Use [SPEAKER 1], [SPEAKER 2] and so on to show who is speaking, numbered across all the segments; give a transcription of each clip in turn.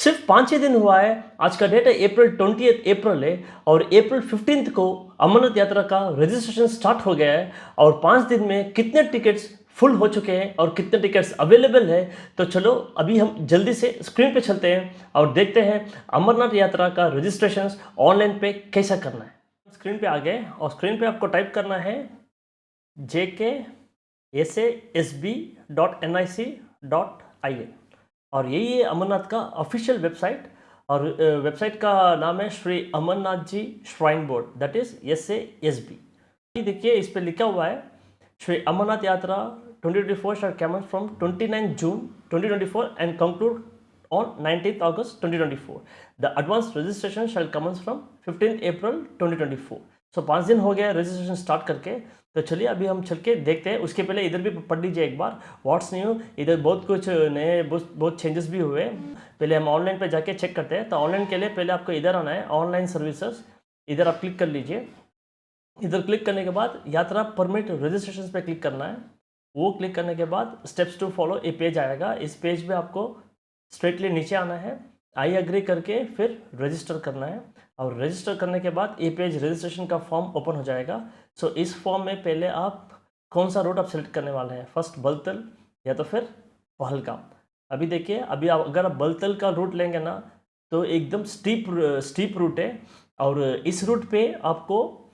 [SPEAKER 1] सिर्फ 5 ही दिन हुआ है। आज का डेट है अप्रैल 20 अप्रैल है और अप्रैल 15 को अमरनाथ यात्रा का रजिस्ट्रेशन स्टार्ट हो गया है और 5 दिन में कितने टिकट्स फुल हो चुके हैं और कितने टिकट्स अवेलेबल है। तो चलो अभी हम जल्दी से स्क्रीन पे चलते हैं और देखते हैं अमरनाथ यात्रा का रजिस्ट्रेशन ऑनलाइन पे कैसा करना है। स्क्रीन पे आ गए और स्क्रीन पे आपको टाइप करना है jksb.nic.in और यही है अमरनाथ का ऑफिशियल वेबसाइट और वेबसाइट का नाम है Shri Amarnath ji shrine board, that is SASB। देखिए इस पे लिखा हुआ है श्री अमरनाथ यात्रा 2024 shall commence from 29 June 2024 and conclude on 19th August 2024. The advanced registration shall commence from 15th April 2024. सो 5 दिन हो गया रजिस्ट्रेशन स्टार्ट करके। तो चलिए अभी हम चल के देखते हैं। उसके पहले इधर भी पढ़ लीजिए एक बार व्हाट्स न्यू। इधर बहुत कुछ नए बहुत चेंजेस भी हुए। पहले हम ऑनलाइन पे जाके चेक करते हैं। तो ऑनलाइन के लिए पहले आपको इधर आना है, ऑनलाइन सर्विसेज, इधर आप क्लिक कर लीजिए। इधर क्लिक करने के बाद यात्रा परमिट रजिस्ट्रेशन पे क्लिक करना है। वो क्लिक करने के बाद स्टेप्स टू फॉलो ये पेज आएगा। इस पेज में आपको स्ट्रेटली नीचे आना है, आई एग्री करके फिर रजिस्टर करना है और रजिस्टर करने के बाद ये पेज रजिस्ट्रेशन का फॉर्म ओपन हो जाएगा। सो इस फॉर्म में पहले आप कौन सा रूट आप सेलेक्ट करने वाले हैं, फर्स्ट बलतल या तो फिर पहलगाम। अभी देखिए अभी आप अगर आप बलतल का रूट लेंगे ना तो एकदम स्टीप रूट है और इस रूट पे आपको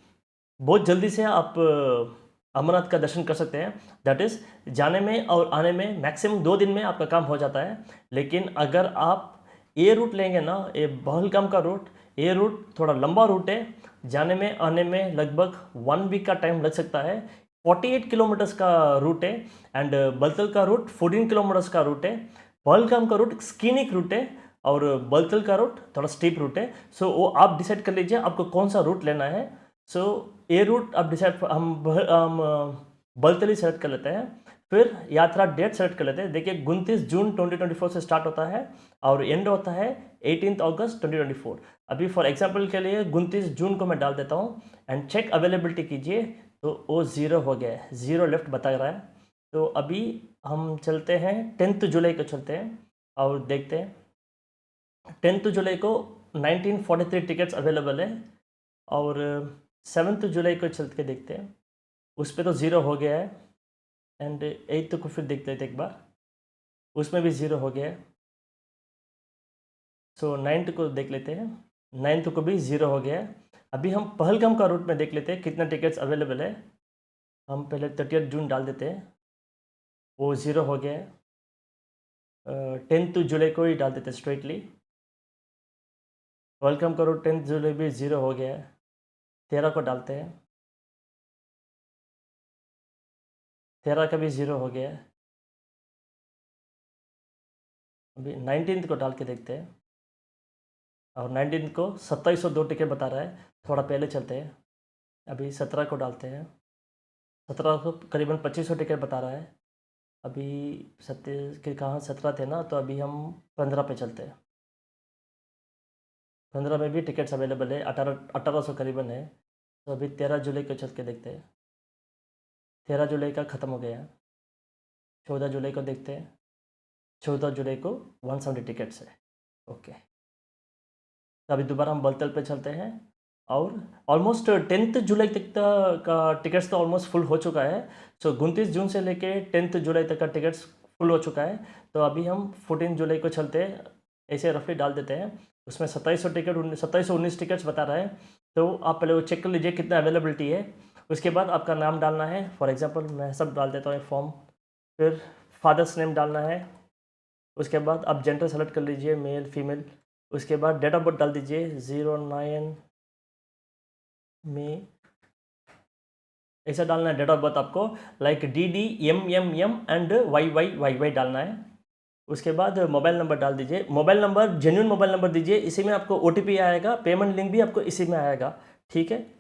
[SPEAKER 1] बहुत जल्दी से आप अमरनाथ का दर्शन कर सकते हैं। दैट इज़ जाने में और आने में मैक्सिमम 2 दिन में आपका काम हो जाता है। लेकिन अगर आप ये रूट लेंगे ना, ये पहलगाम का रूट, ये रूट थोड़ा लंबा रूट है। जाने में आने में लगभग 1 वीक का टाइम लग सकता है। 48 किलोमीटर्स का रूट है एंड बलतल का रूट 14 किलोमीटर्स का रूट है। पहलगाम का रूट स्कीनिक रूट है और बलतल का रूट थोड़ा स्टीप रूट है। सो वो आप डिसाइड कर लीजिए आपको कौन सा रूट लेना है। सो ये रूट आप डिसाइड हम बलतली सेलेक्ट कर लेते हैं। फिर यात्रा डेट सेलेक्ट कर लेते हैं। देखिए 29 जून 2024 से स्टार्ट होता है और एंड होता है 18 अगस्त 2024। अभी फॉर एग्जांपल के लिए 29 जून को मैं डाल देता हूँ एंड चेक अवेलेबिलिटी कीजिए तो वो 0 हो गया है, 0 लेफ्ट बता रहा है। तो अभी हम चलते हैं 10 जुलाई को चलते हैं और देखते हैं। 10 जुलाई को 1943 टिकट्स अवेलेबल है और 7 जुलाई को चल के देखते हैं। उस पर तो 0 हो गया है एंड 8 को फिर देख लेते एक बार, उसमें भी 0 हो गया है। सो 9 को देख लेते हैं, 9 को भी 0 हो गया है। अभी हम पहलगाम का रूट में देख लेते हैं कितना टिकट्स अवेलेबल है। हम पहले 30 जून डाल देते हैं, वो 0 हो गया है। 10 जुलाई को ही डाल देते हैं स्ट्रेटली। पहलगाम का रूट 10 जुलाई भी 0 हो गया है। 13 को डालते हैं, 13 का भी 0 हो गया है। अभी 19 को डाल के देखते हैं और 19 को 2702 टिकट बता रहा है। थोड़ा पहले चलते हैं, अभी 17 को डालते हैं। 17 को करीबन 2500 टिकट बता रहा है। अभी 27 के कहाँ 17 थे ना, तो अभी हम 15 पे चलते हैं। 15 में भी टिकट्स अवेलेबल है, 1800 करीबन है। तो अभी 13 जुलाई को चल के देखते हैं। 13 जुलाई का ख़त्म हो गया है। 14 जुलाई को देखते हैं। 14 जुलाई को 170 टिकट्स है। ओके, तो अभी दोबारा हम बलतल पे चलते हैं और ऑलमोस्ट 10 जुलाई तक का टिकट्स तो ऑलमोस्ट फुल हो चुका है। सो 29 जून से लेके 10 जुलाई तक का टिकट्स फुल हो चुका है। तो अभी हम 14 जुलाई को चलते हैं, ऐसे रफली डाल देते हैं। उसमें 2700 टिकट 2719 टिकट्स बता रहा है। तो आप पहले वो चेक कर लीजिए कितना अवेलेबिलिटी है। उसके बाद आपका नाम डालना है। फॉर एग्जांपल मैं सब डाल देता हूँ फॉर्म। फिर फादर्स नेम डालना है। उसके बाद आप जेंडर सेलेक्ट कर लीजिए, मेल फीमेल। उसके बाद डेट ऑफ बर्थ डाल दीजिए 09 में, ऐसा डालना है डेट ऑफ बर्थ आपको, like DD MM and YY डालना है। उसके बाद मोबाइल नंबर डाल दीजिए। Mobile number genuine mobile number दीजिए, इसी में आपको OTP आएगा, पेमेंट लिंक भी आपको इसी में आएगा, ठीक है।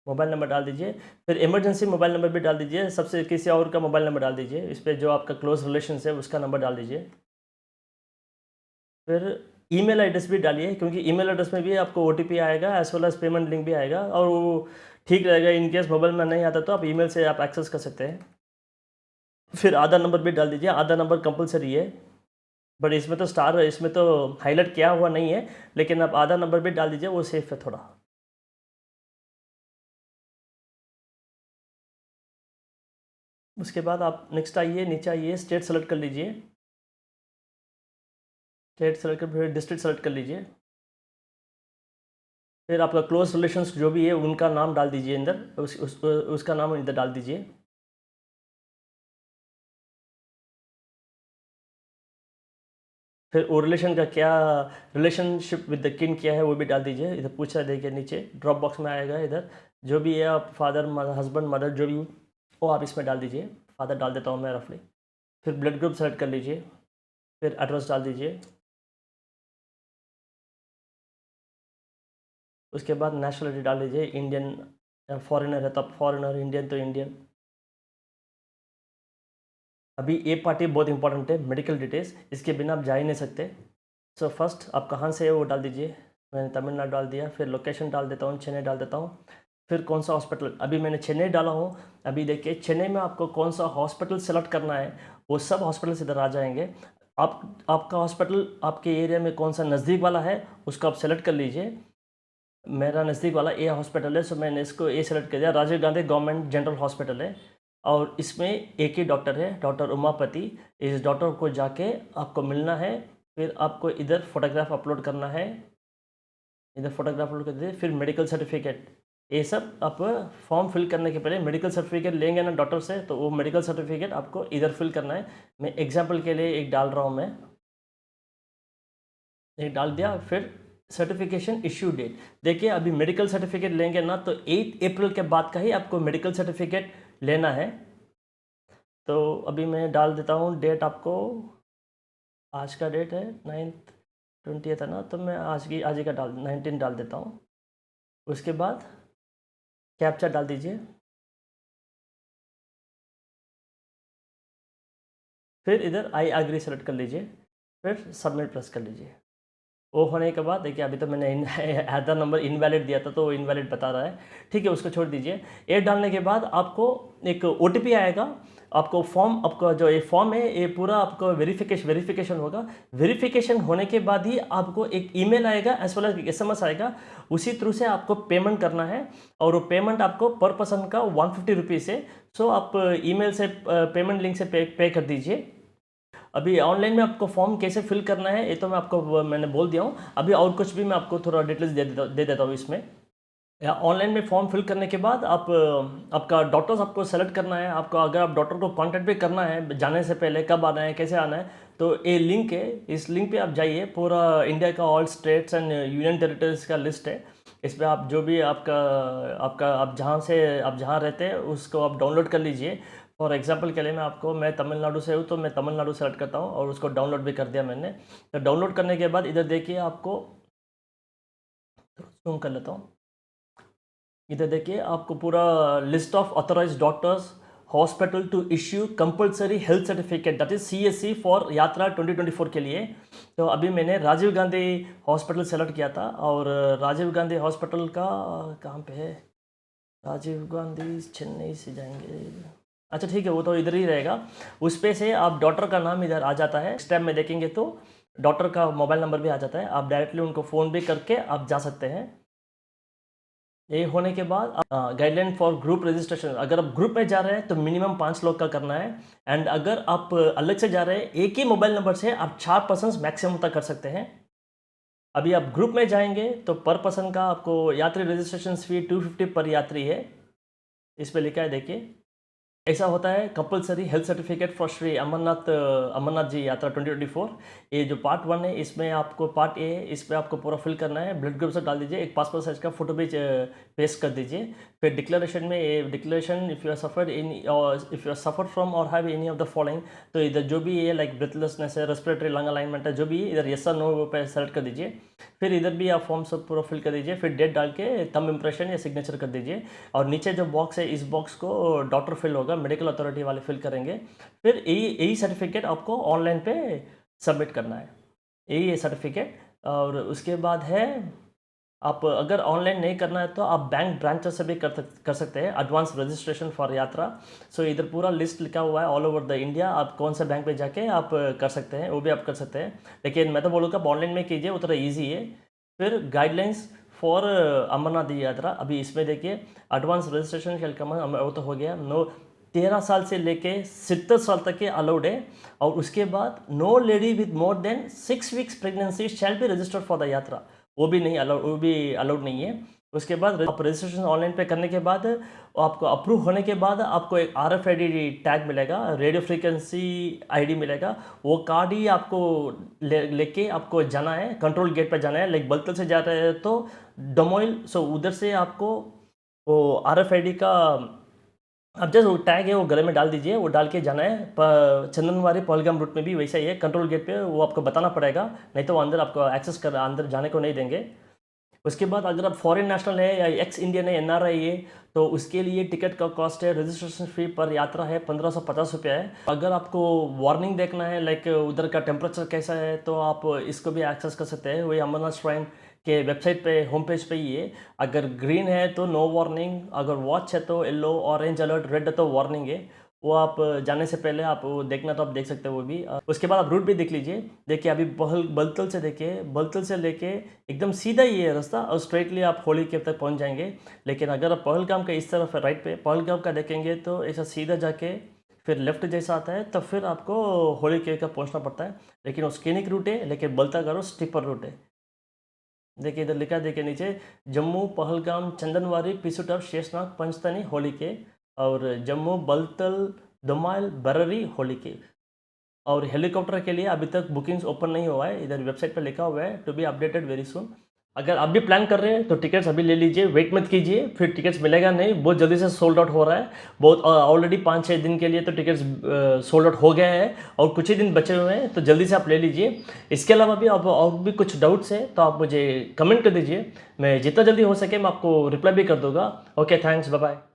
[SPEAKER 1] मोबाइल नंबर डाल दीजिए। फिर इमरजेंसी मोबाइल नंबर भी डाल दीजिए, सबसे किसी और का मोबाइल नंबर डाल दीजिए। इस पर जो आपका क्लोज रिलेशन है उसका नंबर डाल दीजिए। फिर ईमेल एड्रेस भी डालिए, क्योंकि ईमेल एड्रेस में भी आपको OTP आएगा as well as payment link भी आएगा और वो ठीक रहेगा। इन केस मोबाइल में नहीं आता तो आप ईमेल से आप एक्सेस कर सकते हैं। फिर आधार नंबर भी डाल दीजिए, आधार नंबर कंपलसरी है। बट इसमें तो स्टार, इसमें तो हाईलाइट किया हुआ नहीं है, लेकिन आप आधा नंबर भी डाल दीजिए, वो सेफ है थोड़ा। उसके बाद आप नेक्स्ट आइए, नीचे आइए, स्टेट सेलेक्ट कर लीजिए। स्टेट सेलेक्ट कर फिर डिस्ट्रिक्ट सेलेक्ट कर लीजिए। फिर आपका क्लोज रिलेशंस जो भी है उनका नाम डाल दीजिए अंदर, उसका नाम इधर डाल दीजिए। फिर वो रिलेशन का क्या, रिलेशनशिप विद द किन क्या है वो भी डाल दीजिए। इधर पूछा देखिए नीचे ड्रॉप बॉक्स में आएगा, इधर जो भी है आप फादर हस्बैंड मदर जो भी हो, वो आप इसमें डाल दीजिए। फादर डाल देता हूँ मैं रफली। फिर ब्लड ग्रुप सेलेक्ट कर लीजिए। फिर एड्रेस डाल दीजिए। उसके बाद नेशनलिटी डाल दीजिए, इंडियन, फॉरेनर है तब फॉरेनर, इंडियन तो इंडियन। अभी ये पार्टी बहुत इंपॉर्टेंट है, मेडिकल डिटेल्स, इसके बिना आप जा ही नहीं सकते। सो फर्स्ट आप कहाँ से है वो डाल दीजिए। मैंने तमिलनाडु डाल दिया। फिर लोकेशन डाल देता हूँ, चेन्नई डाल देता हूँ। फिर कौन सा हॉस्पिटल, अभी मैंने चेन्नई डाला हूँ। अभी देखिए चेन्नई में आपको कौन सा हॉस्पिटल सेलेक्ट करना है, वो सब हॉस्पिटल्स इधर आ जाएंगे। आपका हॉस्पिटल आपके एरिया में कौन सा नज़दीक वाला है उसको आप सेलेक्ट कर लीजिए। मेरा नज़दीक वाला ए हॉस्पिटल है, सो मैंने इसको ए सेलेक्ट कर दिया। Rajiv Gandhi government general hospital है, और इसमें एक ही डॉक्टर है, डॉक्टर उमापति। इस डॉक्टर को जाके आपको मिलना है। फिर आपको इधर फोटोग्राफ अपलोड करना है, इधर फोटोग्राफ अपलोड कर दीजिए। फिर मेडिकल सर्टिफिकेट, ये सब आप फॉर्म फिल करने के पहले मेडिकल सर्टिफिकेट लेंगे ना डॉक्टर से, तो वो मेडिकल सर्टिफिकेट आपको इधर फिल करना है। मैं एग्जाम्पल के लिए एक डाल रहा हूँ, मैं एक डाल दिया। फिर सर्टिफिकेशन इश्यू डेट, देखिए अभी मेडिकल सर्टिफिकेट लेंगे ना तो 8 अप्रैल के बाद का ही आपको मेडिकल सर्टिफिकेट लेना है। तो अभी मैं डाल देता हूँ डेट आपको। आज का डेट है 9th 20th है ना, तो मैं आज ही का 19 डाल देता हूँ। उसके बाद कैप्चा डाल दीजिए। फिर इधर आई एग्री सेलेक्ट कर लीजिए। फिर सबमिट प्रेस कर लीजिए। वो होने के बाद देखिए अभी तो मैंने आधार नंबर इनवैलिड दिया था, तो वो इनवैलिड बता रहा है। ठीक है, उसको छोड़ दीजिए। ये डालने के बाद आपको एक OTP आएगा। आपको फॉर्म, आपका जो ये फॉर्म है ये पूरा आपको वेरिफिकेशन होगा। वेरिफिकेशन होने के बाद ही आपको एक ईमेल आएगा एज वेल एज SMS आएगा। उसी थ्रू से आपको पेमेंट करना है, और वो पेमेंट आपको पर पर्सन का 150 रुपीज़ है। सो आप ईमेल से पेमेंट लिंक से पे कर दीजिए। अभी ऑनलाइन में आपको फॉर्म कैसे फिल करना है ये तो मैं आपको मैंने बोल दिया हूँ। अभी और कुछ भी मैं आपको थोड़ा डिटेल्स दे देता हूँ इसमें। या ऑनलाइन में फॉर्म फिल करने के बाद आप आपका डॉक्टर्स आपको सेलेक्ट करना है। आपको अगर आप डॉक्टर को कांटेक्ट भी करना है जाने से पहले, कब आना है कैसे आना है, तो ये लिंक है, इस लिंक पे आप जाइए। पूरा इंडिया का all states and union territories का लिस्ट है। इस पर आप जो भी आपका आपका आप जहाँ रहते हैं उसको आप डाउनलोड कर लीजिए। फॉर एग्जांपल के लिए मैं तमिलनाडु से हूँ, तो मैं तमिलनाडु सेलेक्ट करता हूँ और उसको डाउनलोड भी कर दिया मैंने। तो डाउनलोड करने के बाद इधर देखिए, आपको जूम कर लेता हूँ। इधर देखिए आपको पूरा list of authorised doctors hospital to issue compulsory health certificate, that is CSC for yatra 2024 के लिए। तो अभी मैंने राजीव गांधी हॉस्पिटल सेलेक्ट किया था, और राजीव गांधी हॉस्पिटल का कहाँ पे है, राजीव गांधी चेन्नई से जाएंगे। अच्छा ठीक है, वो तो इधर ही रहेगा। उस पे से आप डॉक्टर का नाम इधर आ जाता है, स्टेप में देखेंगे तो डॉक्टर का मोबाइल नंबर भी आ जाता है। आप डायरेक्टली उनको फ़ोन भी करके आप जा सकते हैं। ये होने के बाद गाइडलाइन फॉर ग्रुप रजिस्ट्रेशन, अगर आप ग्रुप में जा रहे हैं तो मिनिमम 5 लोग का करना है। एंड अगर आप अलग से जा रहे हैं एक ही मोबाइल नंबर से, आप 4 पर्सन मैक्सिमम तक कर सकते हैं। अभी आप ग्रुप में जाएंगे तो पर पर्सन का आपको यात्री रजिस्ट्रेशन फी 250 पर यात्री है, इस पर लिखा है देखिए। ऐसा होता है compulsory health certificate for Shri Amarnath ji Yatra 2024। ये जो पार्ट 1 है, इसमें आपको पार्ट ए है, इस पर आपको पूरा फिल करना है। ब्लड ग्रुप से डाल दीजिए, एक पासपोर्ट साइज का फोटो भी पेस्ट कर दीजिए। फिर डिक्लेरेशन में ये declaration, if you are suffered from or have any of the following, तो इधर जो भी है लाइक ब्रेथलेसनेस है, रेस्पिरेटरी लंग अलाइनमेंट है, जो भी इधर यस और नो पे सेलेक्ट कर दीजिए। फिर इधर भी आप फॉर्म सब पूरा फिल कर दीजिए। फिर डेट डाल के थंब इम्प्रेशन या सिग्नेचर कर दीजिए। और नीचे जो बॉक्स है, इस बॉक्स को डॉक्टर फिल होगा, मेडिकल अथॉरिटी वाले फिल करेंगे। फिर यही सर्टिफिकेट आपको ऑनलाइन पे सबमिट करना है, यही है सर्टिफिकेट। और उसके बाद है आप अगर ऑनलाइन नहीं करना है तो आप बैंक ब्रांचेस से भी कर सकते हैं एडवांस रजिस्ट्रेशन फॉर यात्रा। सो इधर पूरा लिस्ट लिखा हुआ है ऑल ओवर द इंडिया, आप कौन सा बैंक पे जाके आप कर सकते हैं, वो भी आप कर सकते हैं। लेकिन मैं तो बोलूँगा आप ऑनलाइन में कीजिए, उतना ईजी है। फिर गाइडलाइंस फॉर अमरनाथ यात्रा, अभी इसमें देखिए एडवांस रजिस्ट्रेशन शैल कम, वो तो हो गया। 13 साल से लेके 70 साल तक के अलाउड है। और उसके बाद no lady with more than 6 weeks pregnancy shall be registered for the yatra, वो भी नहीं अलाउड, वो भी अलाउड नहीं है। उसके बाद आप रजिस्ट्रेशन ऑनलाइन पे करने के बाद आपको अप्रूव होने के बाद आपको एक RFID टैग मिलेगा, रेडियो फ्रीक्वेंसी ID मिलेगा। वो कार्ड ही आपको लेके आपको जाना है, कंट्रोल गेट पे जाना है। लाइक बलतल से जा रहे हैं तो डमोइल, सो उधर से आपको वो RFID का अब जैसे वो टैग है वो गले में डाल दीजिए, वो डाल के जाना है। चंदनवारी पहलगाम रूट में भी वैसा ही है, कंट्रोल गेट पे वो आपको बताना पड़ेगा, नहीं तो वो अंदर आपको एक्सेस कर अंदर जाने को नहीं देंगे। उसके बाद अगर आप फॉरेन नेशनल है या एक्स इंडियन है, NRI है, तो उसके लिए टिकट का कॉस्ट है, रजिस्ट्रेशन फ़ी पर यात्रा है 1550 रुपया है। अगर आपको वार्निंग देखना है लाइक उधर का टेम्परेचर कैसा है, तो आप इसको भी एक्सेस कर सकते हैं। वही अमरनाथ श्राइन के वेबसाइट पे होम पेज पे ही है। अगर ग्रीन है तो नो वार्निंग, अगर वॉच है तो येलो, ऑरेंज अलर्ट, रेड है तो वार्निंग है। वो आप जाने से पहले आप वो देखना तो आप देख सकते हो वो भी। उसके बाद आप रूट भी देख लीजिए। देखिए अभी बलतल से देखिए, बलतल से लेके एकदम सीधा ही है रास्ता और स्ट्रेटली आप होली केव तक पहुंच जाएंगे। लेकिन अगर आप पहलगाम का इस तरफ राइट पे पहलगाम का देखेंगे तो ऐसा सीधा जाके फिर लेफ्ट जैसा आता है, तब फिर आपको होली केव का पहुंचना पड़ता है। लेकिन वो स्केनिक रूट है, लेकिन बलता करो स्टिपर रूट है। देखिए इधर लिखा है, देखिए नीचे जम्मू पहलगाम चंदनवारी पिसुटफ शेषनाग पंचतनी होली के, और जम्मू बलतल दमाइल बर्ररी होली के। और हेलीकॉप्टर के लिए अभी तक बुकिंग्स ओपन नहीं हुआ है, इधर वेबसाइट पर लिखा हुआ है to be updated very soon. अगर आप भी प्लान कर रहे हैं तो टिकट्स अभी ले लीजिए, वेट मत कीजिए, फिर टिकट्स मिलेगा नहीं, बहुत जल्दी से सोल्ड आउट हो रहा है। बहुत ऑलरेडी 5-6 दिन के लिए तो टिकट्स सोल्ड आउट हो गया है और कुछ ही दिन बचे हुए हैं, तो जल्दी से आप ले लीजिए। इसके अलावा भी आप और भी कुछ डाउट्स है तो आप मुझे कमेंट कर दीजिए, मैं जितना जल्दी हो सके मैं आपको रिप्लाई भी कर दूंगा। Okay, thanks, bye bye.